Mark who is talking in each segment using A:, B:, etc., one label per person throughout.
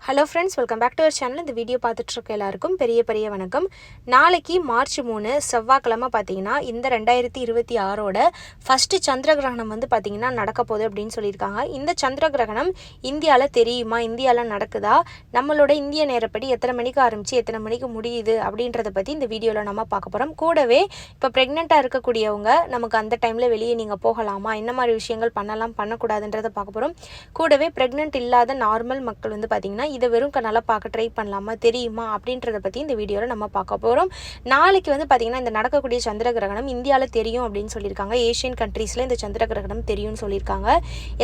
A: Hello friends, welcome back to our channel. இந்த video பார்த்துட்ருக்க எல்லாருக்கும் பெரிய வணக்கம். நாளைக்கு மார்ச் 3 செவ்வாய்க்கிழமை பார்த்தீங்கன்னா இந்த 2026 ஃபஸ்ட்டு சந்திர கிரகணம் வந்து பார்த்திங்கன்னா நடக்க போகுது அப்படின்னு சொல்லியிருக்காங்க. இந்த சந்திர கிரகணம் இந்தியாவில் தெரியுமா, இந்தியாவில் நடக்குதா, நம்மளோட இந்திய நேரப்படி எத்தனை மணிக்கு ஆரம்பித்து எத்தனை மணிக்கு முடியுது அப்படின்றத பற்றி இந்த வீடியோவில் நம்ம பார்க்க போகிறோம். கூடவே இப்போ ப்ரெக்னெண்ட்டாக இருக்கக்கூடியவங்க நமக்கு அந்த டைமில் வெளியே நீங்கள் போகலாமா, என்ன மாதிரி விஷயங்கள் பண்ணலாம் பண்ணக்கூடாதுன்றதை பார்க்க போகிறோம். கூடவே ப்ரெக்னென்ட் இல்லாத நார்மல் மக்கள் வந்து பார்த்திங்கன்னா இதை வெறும் கண்ணால் பார்க்க ட்ரை பண்ணலாமா, தெரியுமா அப்படின்றத பற்றி இந்த வீடியோவில் நம்ம பார்க்க போகிறோம். நாளைக்கு வந்து பார்த்திங்கன்னா இந்த நடக்கக்கூடிய சந்திர கிரகணம் இந்தியாவில் தெரியும் அப்படின்னு சொல்லியிருக்காங்க. ஏஷியன் கண்ட்ரீஸில் இந்த சந்திர கிரகணம் தெரியும்னு சொல்லியிருக்காங்க.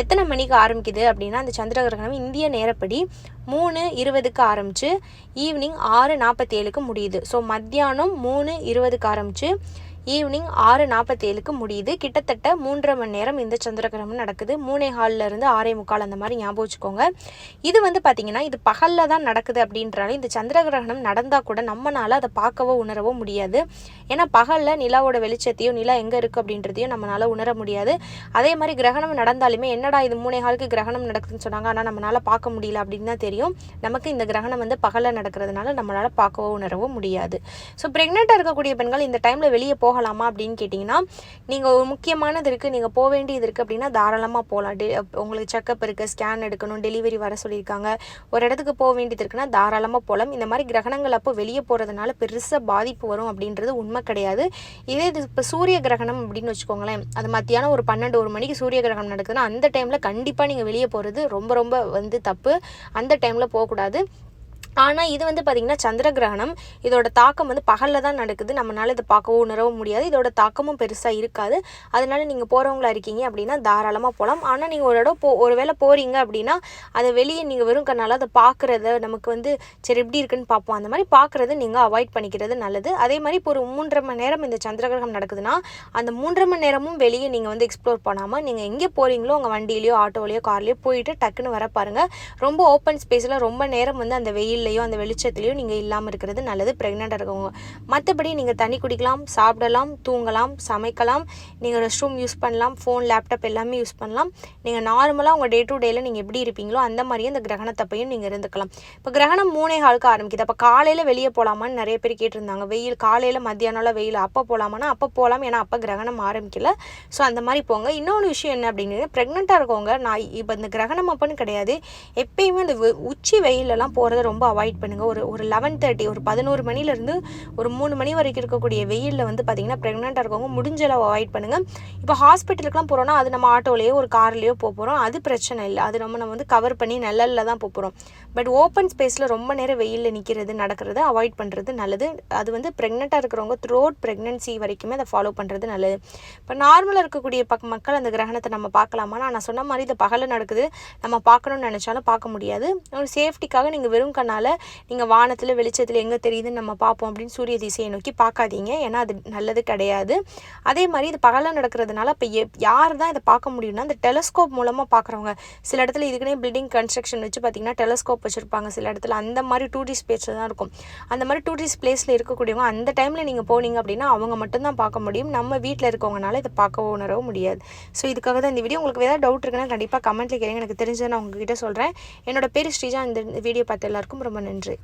A: எத்தனை மணிக்கு ஆரம்பிக்குது அப்படின்னா இந்த சந்திர கிரகணம் இந்திய நேரப்படி 3:20 ஆரம்பித்து ஈவினிங் 6:47 முடியுது. ஸோ மத்தியானம் 3:20 ஆரம்பித்து ஈவினிங் 6:47 முடியுது. கிட்டத்தட்ட 3.5 மணி நேரம் இந்த சந்திர கிரகணம் நடக்குது. 3:15 6:45 அந்த மாதிரி ஞாபகம் வச்சுக்கோங்க. இது வந்து பார்த்திங்கன்னா இது பகலில் தான் நடக்குது அப்படின்றாலும் இந்த சந்திர கிரகணம் நடந்தால் கூட நம்மளால் அதை பார்க்கவோ உணரவோ முடியாது. ஏன்னா பகலில் நிலாவோட வெளிச்சத்தையும் நிலா எங்கே இருக்குது அப்படின்றதையும் நம்மளால் உணர முடியாது. அதே மாதிரி கிரகணம் நடந்தாலுமே என்னடா இது 3:15 கிரகணம் நடக்குதுன்னு சொன்னாங்க, ஆனால் நம்மளால் பார்க்க முடியல அப்படின்னு தான் தெரியும். நமக்கு இந்த கிரகணம் வந்து பகலில் நடக்கிறதுனால நம்மளால் பார்க்கவோ உணரவோ முடியாது. ஸோ ப்ரெக்னெண்ட்டாக இருக்கக்கூடிய பெண்கள் இந்த டைமில் வெளியே போகலாமா அப்படின்னு கேட்டிங்கன்னா, நீங்கள் ஒரு முக்கியமானது இருக்குது, நீங்கள் போக வேண்டியது இருக்குது அப்படின்னா தாராளமாக போகலாம். உங்களுக்கு செக்கப் இருக்குது, ஸ்கேன் எடுக்கணும், டெலிவரி வர சொல்லியிருக்காங்க, ஒரு இடத்துக்கு போக வேண்டியது இருக்குன்னா தாராளமாக போகலாம். இந்த மாதிரி கிரகணங்கள் அப்போ வெளியே போகிறதுனால பெருசாக பாதிப்பு வரும் அப்படின்றது உண்மை கிடையாது. இதே இது இப்போ சூரிய கிரகணம் அப்படின்னு வச்சுக்கோங்களேன், அது மத்தியானம் ஒரு 12-1 மணிக்கு சூரிய கிரகணம் நடக்குதுன்னா அந்த டைமில் கண்டிப்பாக நீங்கள் வெளியே போகிறது ரொம்ப வந்து தப்பு. அந்த டைமில் போகக்கூடாது. ஆனால் இது வந்து பார்த்திங்கன்னா சந்திர கிரகணம், இதோட தாக்கம் வந்து பகலில் தான் நடக்குது. நம்மளால் இதை பார்க்கவும் உணரவும் முடியாது. இதோட தாக்கமும் பெருசாக இருக்காது. அதனால் நீங்கள் போகிறவங்களா இருக்கீங்க அப்படின்னா தாராளமாக போகலாம். ஆனால் நீங்கள் ஒரு இடம் ஒரு வேளை போகிறீங்க அப்படின்னா அதை வெளியே நீங்கள் வெறும் கண்ணால் அதை பார்க்குறத நமக்கு வந்து சரி எப்படி இருக்குன்னு பார்ப்போம், அந்த மாதிரி பார்க்குறத நீங்கள் அவாய்ட் பண்ணிக்கிறது நல்லது. அதே மாதிரி இப்போ ஒரு 3.5 மணி நேரம் இந்த சந்திர கிரகணம் நடக்குதுன்னா அந்த 3.5 மணி நேரமும் வெளியே நீங்கள் வந்து எக்ஸ்ப்ளோர் பண்ணாமல் நீங்கள் எங்கே போகிறீங்களோ உங்கள் வண்டியிலையோ ஆட்டோலையோ கார்லையோ போயிட்டு டக்குன்னு வர பாருங்கள். ரொம்ப ஓப்பன் ஸ்பேஸில் ரொம்ப நேரம் வந்து அந்த வெயில் அந்த வெளிச்சத்துலையும் நீங்கள் இல்லாமல் இருக்கிறது நல்லது ப்ரெக்னெண்ட்டாக இருக்கவங்க. மற்றபடி நீங்கள் தண்ணி குடிக்கலாம், சாப்பிடலாம், தூங்கலாம், சமைக்கலாம், நீங்கள் ரெஸ்ட் ரூம் யூஸ் பண்ணலாம், ஃபோன் லேப்டாப் எல்லாமே யூஸ் பண்ணலாம். நீங்கள் நார்மலாக உங்கள் டே டு டேயில் நீங்கள் எப்படி இருப்பீங்களோ அந்த மாதிரியே இந்த கிரகணத்தப்பையும் நீங்கள் இருந்துக்கலாம். இப்போ கிரகணம் 3:15 ஆரம்பிக்குது. அப்போ காலையில் வெளியே போகலாமான்னு நிறைய பேர் கேட்டிருந்தாங்க. வெயில் காலையில் மத்தியானம்ல வெயில் அப்போ போகலாமான்னா அப்போ போகலாம், ஏன்னா அப்போ கிரகணம் ஆரம்பிக்கல. ஸோ அந்த மாதிரி போங்க. இன்னொன்று விஷயம் என்ன அப்படின்னு, ப்ரெக்னெண்ட்டாக இருக்கவங்க நான் இப்போ இந்த கிரகணம் அப்போன்னு கிடையாது, எப்பயுமே இந்த உச்சி வெயிலெல்லாம் போகிறத ரொம்ப அவாய்ட் பண்ணுங்கள். ஒரு 11:30 ஒரு 11 மணிலேருந்து ஒரு 3 மணி வரைக்கும் இருக்கக்கூடிய வெயிலில் வந்து பார்த்திங்கன்னா ப்ரெக்னெண்ட்டாக இருக்கவங்க முடிஞ்ச அளவு அவாய்ட் பண்ணுங்கள். இப்போ ஹாஸ்பிட்டலுக்குலாம் போகிறோன்னா அது நம்ம ஆட்டோலையோ ஒரு கார்லேயோ போகிறோம், அது பிரச்சனை இல்லை. அது நம்ம வந்து கவர் பண்ணி நிழலில் தான் போகிறோம். பட் ஓப்பன் ஸ்பேஸில் ரொம்ப நேரம் வெயிலில் நிற்கிறது நடக்கிறத அவாய்ட் பண்ணுறது நல்லது. அது வந்து ப்ரெக்னெண்ட்டாக இருக்கிறவங்க த்ரூஅவுட் ப்ரெக்னென்சி வரைக்குமே அதை ஃபாலோ பண்ணுறது நல்லது. இப்போ நார்மலாக இருக்கக்கூடிய மக்கள் அந்த கிரகணத்தை நம்ம பார்க்கலாமா, நான் சொன்ன மாதிரி இது பகலில் நடக்குது, நம்ம பார்க்கணும்னு நினச்சாலும் பார்க்க முடியாது. ஒரு சேஃப்டிக்காக நீங்கள் வெறும் கண்ணால் நீங்கள் வானத்தில் வெளிச்சத்தில் எங்கே தெரியுதுன்னு நம்ம பார்ப்போம் அப்படின்னு சூரிய திசையை நோக்கி பார்க்காதீங்க, ஏன்னா அது நல்லது கிடையாது. அதே மாதிரி இது பகலில் நடக்கிறதுனால இப்போ யார் தான் இதை பார்க்க முடியும்னா இந்த டெலஸ்கோப் மூலமாக பார்க்குறவங்க. சில இடத்துல இதுக்குன்னே பில்டிங் கன்ஸ்ட்ரக்ஷன் வச்சு பார்த்திங்கன்னா டெலஸ்கோப் வச்சுருப்பாங்க. சில இடத்துல அந்த மாதிரி டூரிஸ்ட் பிளேஸில் தான் இருக்கும். அந்த மாதிரி டூரிஸ்ட் பிளேஸில் இருக்கக்கூடியவங்க அந்த டைமில் நீங்கள் போனீங்க அப்படின்னா அவங்க மட்டும்தான் பார்க்க முடியும். நம்ம வீட்டில் இருக்கவங்கனால இதை பார்க்கவோ உணரவும் முடியாது. ஸோ இதுக்காக தான் இந்த வீடியோ. உங்களுக்கு ஏதாவது டவுட் இருக்குன்னா கண்டிப்பாக கமெண்ட்டில் கேளுங்க, எனக்கு தெரிஞ்சதை நான் உங்ககிட்ட சொல்கிறேன். என்னோட பேர் ஸ்ரீஜா. இந்த வீடியோ பார்த்த எல்லாருக்கும் ரொம்ப நன்றி.